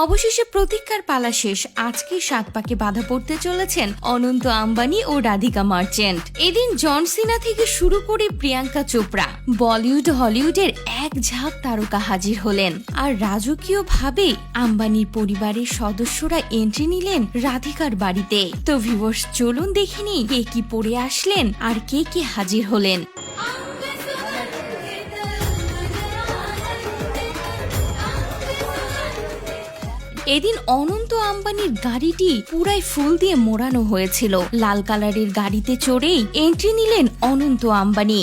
অবশেষে প্রতীক্ষার পালা শেষ। আজকে 7 পাকে বাধা পড়তে চলেছেন অনন্ত আম্বানি ও রাধিকা মার্চেন্ট। এদিন জন সিনা থেকে শুরু করে প্রিয়াঙ্কা চোপড়া, বলিউড হলিউডের এক ঝাঁক তারকা হাজির হলেন। আর রাজকীয়ভাবে আম্বানির পরিবারের সদস্যরা এন্ট্রি নিলেন রাধিকার বাড়িতে। তো ভিউয়ার্স, চলুন দেখিনি কে কি পরে আসলেন আর কে কে হাজির হলেন। এদিন অনন্ত আম্বানির গাড়িটি পুরাই ফুল দিয়ে মোড়ানো হয়েছিল। লাল কালারের গাড়িতে চড়েই এন্ট্রি নিলেন অনন্ত আম্বানি।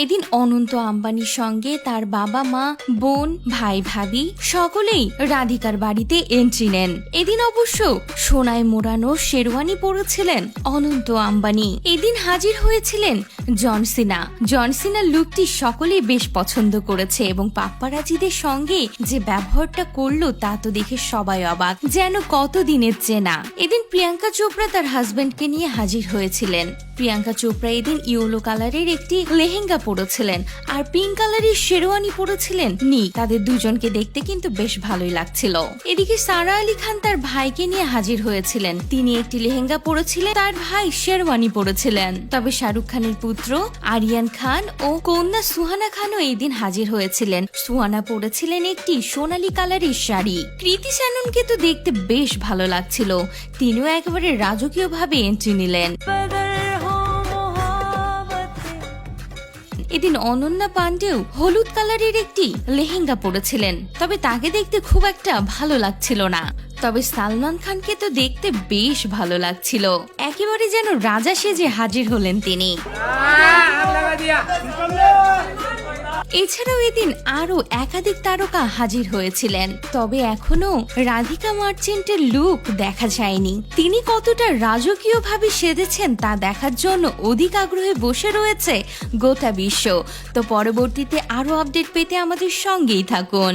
এদিন অনন্ত আম্বানির সঙ্গে তার বাবা মা, বোন, ভাই ভাবি সকলেই রাধিকার বাড়িতে এন্ট্রি নেন। এদিন অবশ্য সোনায় মোড়ানো শেরওয়ানি পরেছিলেন অনন্ত আম্বানি। এদিন হাজির হয়েছিলেন জন সিনা। জন সিনার লুকটি সকলেই বেশ পছন্দ করেছে এবং পাপ্পারাজিদের সঙ্গে যে ব্যবহারটা করলো তা তো দেখে সবাই অবাক, যেন কতদিনের চেনা। এদিন প্রিয়াঙ্কা চোপড়া তার হাজবেন্ডকে নিয়ে হাজির হয়েছিলেন। প্রিয়াঙ্কা চোপড়া এদিন ইয়েলো কালারের একটি লেহেঙ্গা পরেছিলেন আর পিঙ্ক কালারের শেরওয়ানি পরেছিলেন নি। তাদের দুজনকে দেখতে কিন্তু বেশ ভালোই লাগছিল। এদিকে সারা আলী খান তার ভাইকে নিয়ে হাজির হয়েছিলেন। তিনি একটি লেহেঙ্গা পরেছিলেন, তার ভাই শেরওয়ানি পরেছিলেন। তবে শাহরুখ খানের পুত্র আরিয়ান খান ও কন্যা সুহানা খানও এই দিন হাজির হয়েছিলেন। সুহানা পরেছিলেন একটি সোনালী কালারের শাড়ি। কৃতি শ্যাননকে তো দেখতে বেশ ভালো লাগছিল, তিনিও একেবারে রাজকীয়ভাবে এন্ট্রি নিলেন। এদিন অনন্যা পান্ডেও হলুদ কালারের একটি লেহেঙ্গা পরেছিলেন, তবে তাকে দেখতে খুব একটা ভালো লাগছিল না। তবে সালমান খানকে তো দেখতে বেশ ভালো লাগছিল, একেবারে যেন রাজা সেজে হাজির হলেন তিনি। এছাড়াও এদিন আরো একাধিক তারকা হাজির হয়েছিলেন, তবে এখনো রাধিকা মার্চেন্টের লুক দেখা যায়নি। তিনি কতটা রাজকীয়ভাবে সেজেছেন তা দেখার জন্য অধিক আগ্রহে বসে রয়েছে গোটা বিশ্ব। তো পরবর্তীতে আরো আপডেট পেতে আমাদের সঙ্গেই থাকুন।